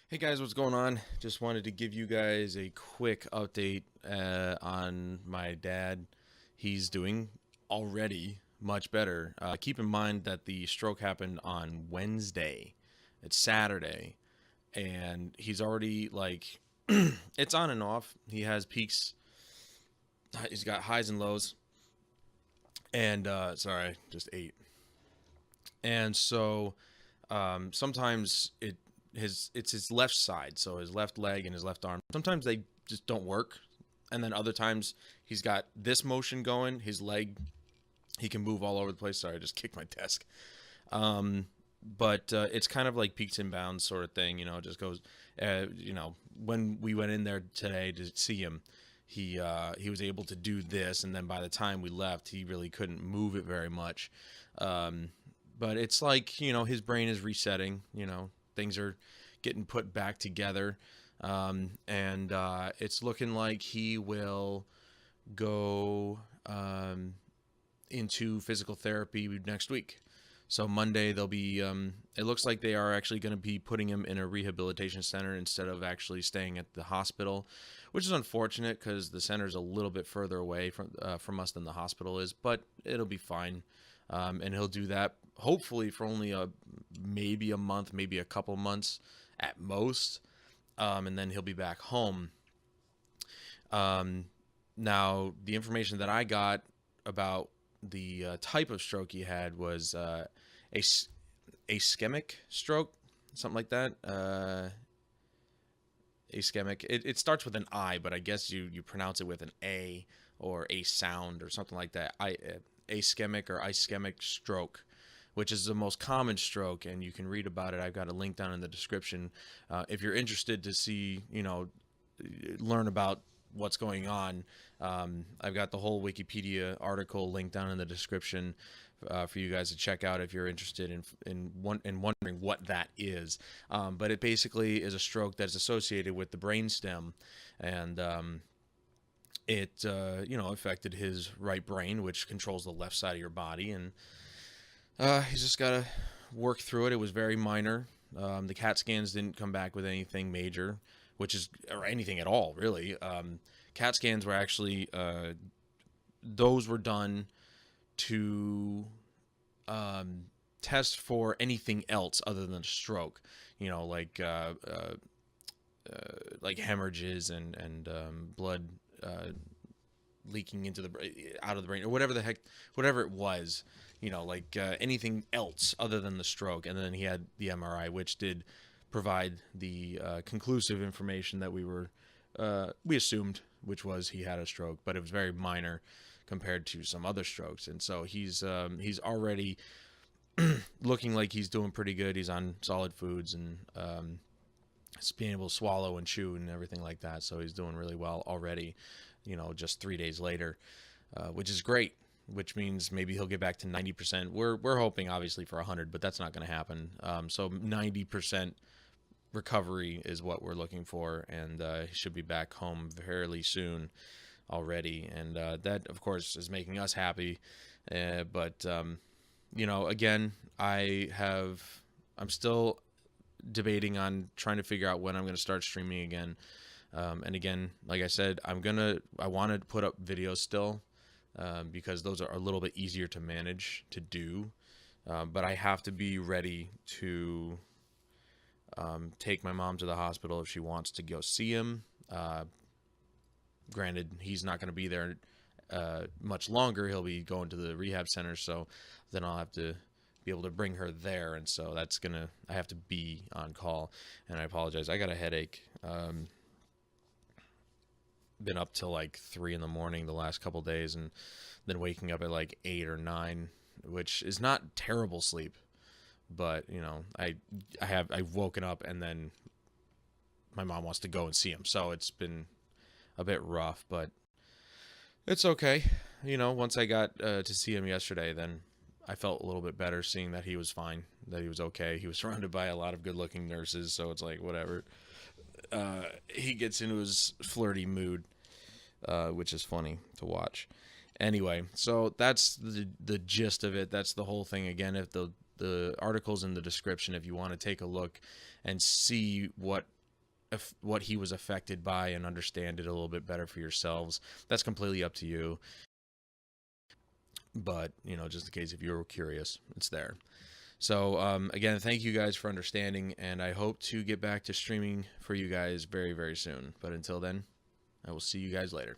Hey guys, what's going on? Just wanted to give you guys a quick update on my dad. He's doing already much better. Keep in mind that the stroke happened on Wednesday. It's Saturday, and he's already like, it's on and off. He has peaks, he's got highs and lows. And sorry, just ate. And so sometimes it's his left side, so his left leg and his left arm. Sometimes they just don't work, and then other times he's got this motion going. His leg, he can move all over the place. Sorry, I just kicked my desk. Um, but it's kind of like peaks and bounds sort of thing. It just goes. When we went in there today to see him, he was able to do this, and then by the time we left, he really couldn't move it very much. Um, but it's like his brain is resetting. Things are getting put back together, and it's looking like he will go into physical therapy next week. So Monday they'll be. It looks like they are actually going to be putting him in a rehabilitation center instead of actually staying at the hospital, which is unfortunate because the center is a little bit further away from us than the hospital is. But it'll be fine, and he'll do that hopefully for only maybe a month, maybe a couple months at most, and then he'll be back home. Um, Now the information that I got about the type of stroke he had was a ischemic stroke, something like that. Ischemic. It starts with an I, but I guess you pronounce it with an A or a sound or something like that. Ischemic or ischemic stroke, which is the most common stroke, and you can read about it. I've got a link down in the description if you're interested to see, learn about what's going on. I've got the whole Wikipedia article linked down in the description for you guys to check out if you're interested in wondering what that is. But it basically is a stroke that's associated with the brainstem, and it affected his right brain, which controls the left side of your body, and he's just got to work through it. It was very minor. The CAT scans didn't come back with anything major, or anything at all, really. CAT scans were actually, those were done to test for anything else other than a stroke. Like hemorrhages and blood leaking into out of the brain, or whatever it was. Anything else other than the stroke. And then he had the MRI, which did provide the conclusive information that we assumed, which was he had a stroke, but it was very minor compared to some other strokes. And so he's already looking like he's doing pretty good. He's on solid foods and being able to swallow and chew and everything like that. So he's doing really well already. Just 3 days later, which is great. Which means maybe he'll get back to 90%. We're hoping obviously for 100, but that's not going to happen. So 90% recovery is what we're looking for, and he should be back home fairly soon already. And that, of course, is making us happy. But again, I'm still debating on trying to figure out when I'm going to start streaming again. And again, like I said, I want to put up videos still. Because those are a little bit easier to manage to do. But I have to be ready to take my mom to the hospital if she wants to go see him. Granted, he's not going to be there much longer. He'll be going to the rehab center, so then I'll have to be able to bring her there, and so I have to be on call. And I apologize, I got a headache. Been up till like 3 in the morning the last couple days, and then waking up at like 8 or 9, which is not terrible sleep, but I've woken up and then my mom wants to go and see him, so it's been a bit rough, but it's okay. Once I got to see him yesterday, then I felt a little bit better, seeing that he was fine, that he was okay. He was surrounded by a lot of good looking nurses, so it's like whatever. He gets into his flirty mood, which is funny to watch. Anyway, so that's the gist of it. That's the whole thing. Again, if the article's in the description, if you want to take a look and see what what he was affected by and understand it a little bit better for yourselves. That's completely up to you. But, just in case if you're curious, it's there. So, again, thank you guys for understanding, and I hope to get back to streaming for you guys very, very soon. But until then, I will see you guys later.